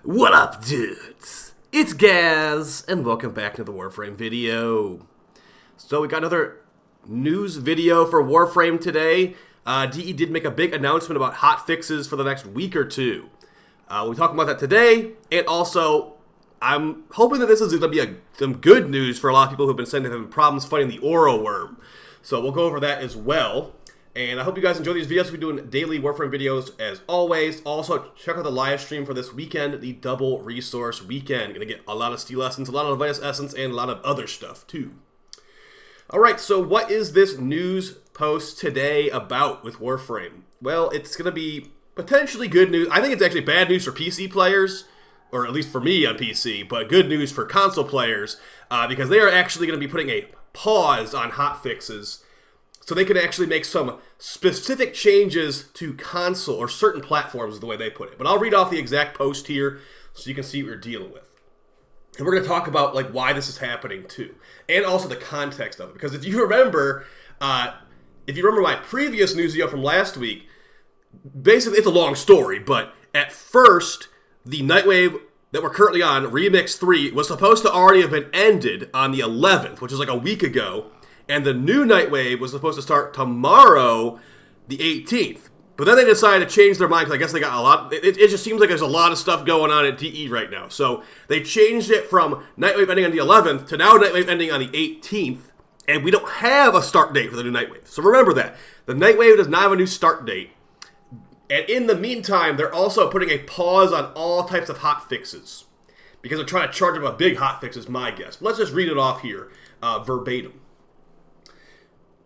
What up, dudes? It's Gaz, and welcome back to the Warframe video. So we got another news video for Warframe today. DE did make a big announcement about hotfixes for the next week or two. We'll talk about that today, and also, I'm hoping that this is going to be some good news for a lot of people who've been saying they're having problems fighting the Oro worm. So we'll go over that as well. And I hope you guys enjoy these videos. We're doing daily Warframe videos as always. Also, check out the live stream for this weekend, the Double Resource Weekend. Gonna get a lot of Steel Essence, a lot of Vitus Essence, and a lot of other stuff too. Alright, so what is this news post today about with Warframe? Well, it's gonna be potentially good news. I think it's actually bad news for PC players, or at least for me on PC, but good news for console players, because they are actually gonna be putting a pause on hotfixes so they can actually make some specific changes to console or certain platforms is the way they put it. But I'll read off the exact post here so you can see what you're dealing with. And we're going to talk about like why this is happening too. And also the context of it. Because if you remember my previous news video from last week, basically it's a long story, but at first the Nightwave that we're currently on, Remix 3, was supposed to already have been ended on the 11th, which is like a week ago. And the new Nightwave was supposed to start tomorrow, the 18th. But then they decided to change their mind because I guess they got a lot. It just seems like there's a lot of stuff going on at DE right now. So they changed it from Nightwave ending on the 11th to now Nightwave ending on the 18th. And we don't have a start date for the new Nightwave. So remember that. The Nightwave does not have a new start date. And in the meantime, they're also putting a pause on all types of hotfixes. Because they're trying to charge them a big hotfix is my guess. But let's just read it off here verbatim.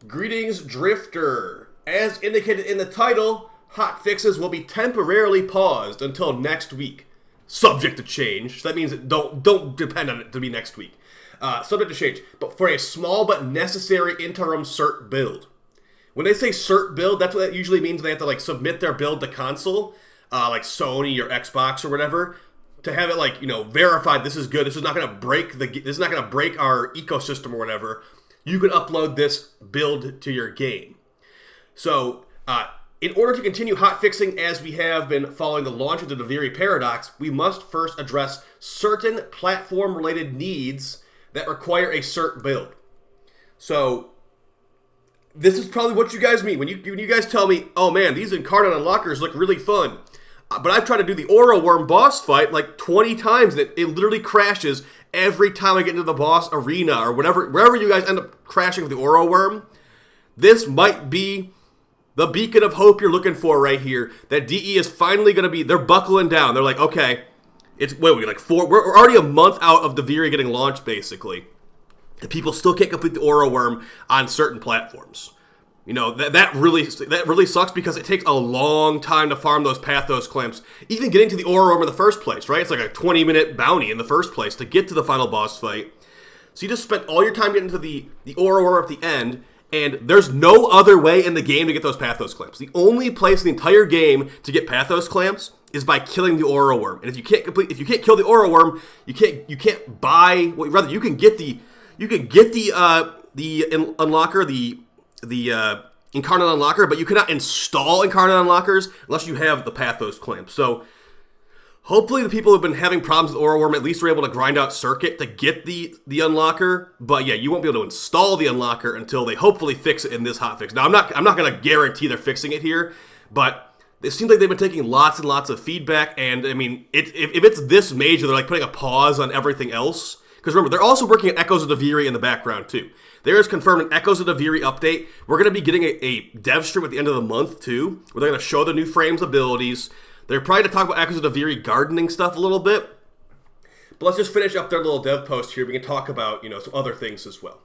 Greetings, Drifter. As indicated in the title, hotfixes will be temporarily paused until next week. Subject to change. So that means don't depend on it to be next week. Subject to change. But for a small but necessary interim cert build. When they say cert build, that's what that usually means. They have to like submit their build to console, like Sony or Xbox or whatever, to have it like, you know, verified this is good. This is not going to break our ecosystem or whatever. You can upload this build to your game. So, in order to continue hotfixing as we have been following the launch of the Duviri paradox, we must first address certain platform-related needs that require a cert build. So, this is probably what you guys mean. When you guys tell me, oh man, these Incarnate Unlockers look really fun, but I've tried to do the Oro Worm boss fight like 20 times, and it literally crashes every time I get into the boss arena or whatever, wherever you guys end up crashing with the Oro Worm. This might be the beacon of hope you're looking for right here. That DE is finally going to be, they're buckling down. They're like, okay, we're already a month out of Duviri getting launched basically. And people still can't complete the Oro Worm on certain platforms. You know, that really sucks because it takes a long time to farm those Pathos clamps. Even getting to the Oro Worm in the first place, right? It's like a 20-minute bounty in the first place to get to the final boss fight. So you just spent all your time getting to the Oro Worm at the end, and there's no other way in the game to get those Pathos clamps. The only place in the entire game to get Pathos clamps is by killing the Oro Worm. And if you can't kill the Oro Worm, you can't buy. Well, rather, you can get the unlocker, the Incarnate Unlocker, but you cannot install Incarnate Unlockers unless you have the Pathos clamp. So hopefully the people who have been having problems with Oro Worm at least are able to grind out Circuit to get the Unlocker. But yeah, you won't be able to install the Unlocker until they hopefully fix it in this hotfix. Now I'm not going to guarantee they're fixing it here, but it seems like they've been taking lots and lots of feedback. And I mean, if it's this major, they're like putting a pause on everything else. Because remember, they're also working at Echoes of Duviri in the background too. There is confirmed an Echoes of Duviri update. We're going to be getting a dev stream at the end of the month too, where they're going to show the new frame's abilities. They're probably going to talk about Echoes of Duviri gardening stuff a little bit. But let's just finish up their little dev post here. We can talk about, you know, some other things as well.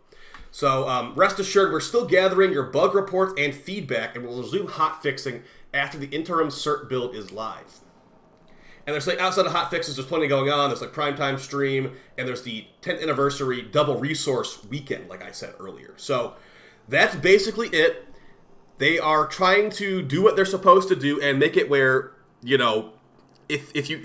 So rest assured, we're still gathering your bug reports and feedback, and we'll resume hotfixing after the interim cert build is live. And there's like outside of hotfixes, there's plenty going on. There's like primetime stream, and there's the 10th anniversary double resource weekend, like I said earlier. So that's basically it. They are trying to do what they're supposed to do and make it where, you know, if you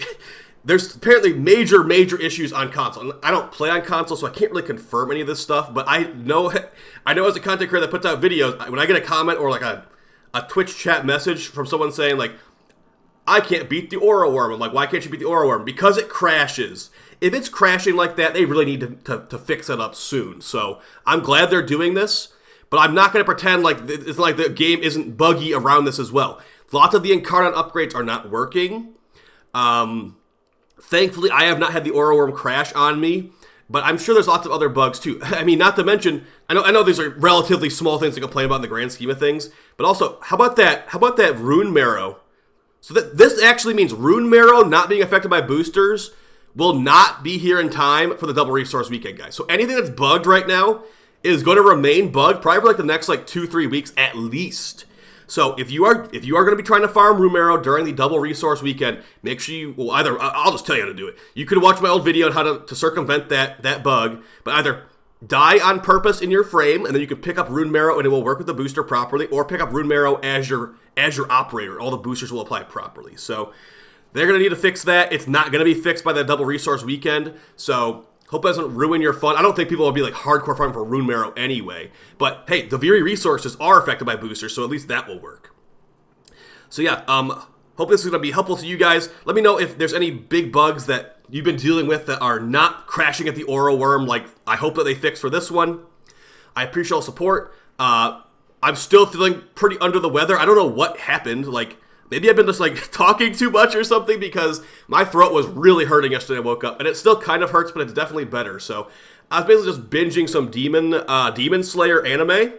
there's apparently major issues on console. I don't play on console, so I can't really confirm any of this stuff. But I know as a content creator that puts out videos, when I get a comment or like a Twitch chat message from someone saying like, I can't beat the Aura Worm. I'm like, why can't you beat the Aura Worm? Because it crashes. If it's crashing like that, they really need to fix it up soon. So I'm glad they're doing this, but I'm not going to pretend like it's like the game isn't buggy around this as well. Lots of the Incarnate upgrades are not working. Thankfully, I have not had the Aura Worm crash on me, but I'm sure there's lots of other bugs too. I mean, not to mention, I know these are relatively small things to complain about in the grand scheme of things, but also, how about that Rune Marrow? So this actually means Rune Marrow not being affected by boosters will not be here in time for the double resource weekend, guys. So anything that's bugged right now is going to remain bugged probably for like the next like 2-3 weeks at least. So if you are going to be trying to farm Rune Marrow during the double resource weekend, make sure you will either, I'll just tell you how to do it. You could watch my old video on how to circumvent that bug, but either die on purpose in your frame, and then you can pick up Rune Marrow and it will work with the booster properly, or pick up Rune Marrow as your operator. All the boosters will apply properly. So they're going to need to fix that. It's not going to be fixed by the double resource weekend, so hope it doesn't ruin your fun. I don't think people will be like hardcore farming for Rune Marrow anyway. But hey, Duviri resources are affected by boosters, so at least that will work. So yeah, hope this is going to be helpful to you guys. Let me know if there's any big bugs that you've been dealing with that are not crashing at the Aura Worm, like I hope that they fix for this one. I appreciate all support. I'm still feeling pretty under the weather. I don't know what happened. Like, maybe I've been just like talking too much or something, because my throat was really hurting yesterday. I woke up, and it still kind of hurts, but it's definitely better. So I was basically just binging some Demon Slayer anime,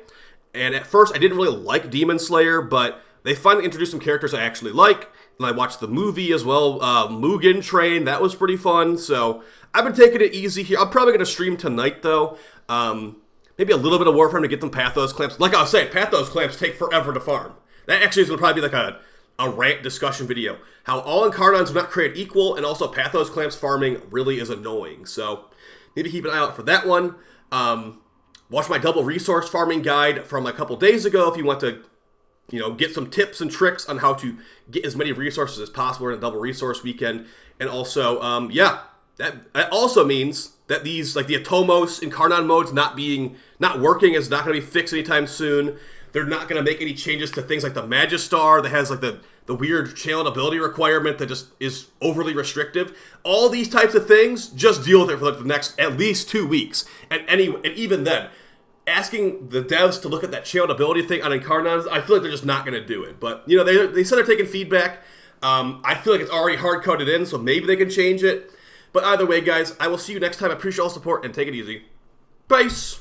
and at first I didn't really like Demon Slayer, but they finally introduced some characters I actually like, and I watched the movie as well, Mugen Train. That was pretty fun. So I've been taking it easy here. I'm probably going to stream tonight though. Maybe a little bit of Warframe to get some Pathos clamps. Like I was saying, Pathos clamps take forever to farm. That actually is going to probably be like a rant discussion video. How all Incarnons are not created equal, and also Pathos clamps farming really is annoying. So maybe keep an eye out for that one. Watch my double resource farming guide from a couple days ago if you want to, get some tips and tricks on how to get as many resources as possible in a double resource weekend. And also, that also means that these, like the Atomos Incarnon modes not working is not going to be fixed anytime soon. They're not going to make any changes to things like the Magistar that has like the weird channel ability requirement that just is overly restrictive. All these types of things, just deal with it for like the next at least 2 weeks. And even then, asking the devs to look at that channel ability thing on Incarnons, I feel like they're just not going to do it. But, they said they're taking feedback. I feel like it's already hard-coded in, so maybe they can change it. But either way, guys, I will see you next time. I appreciate all support, and take it easy. Peace!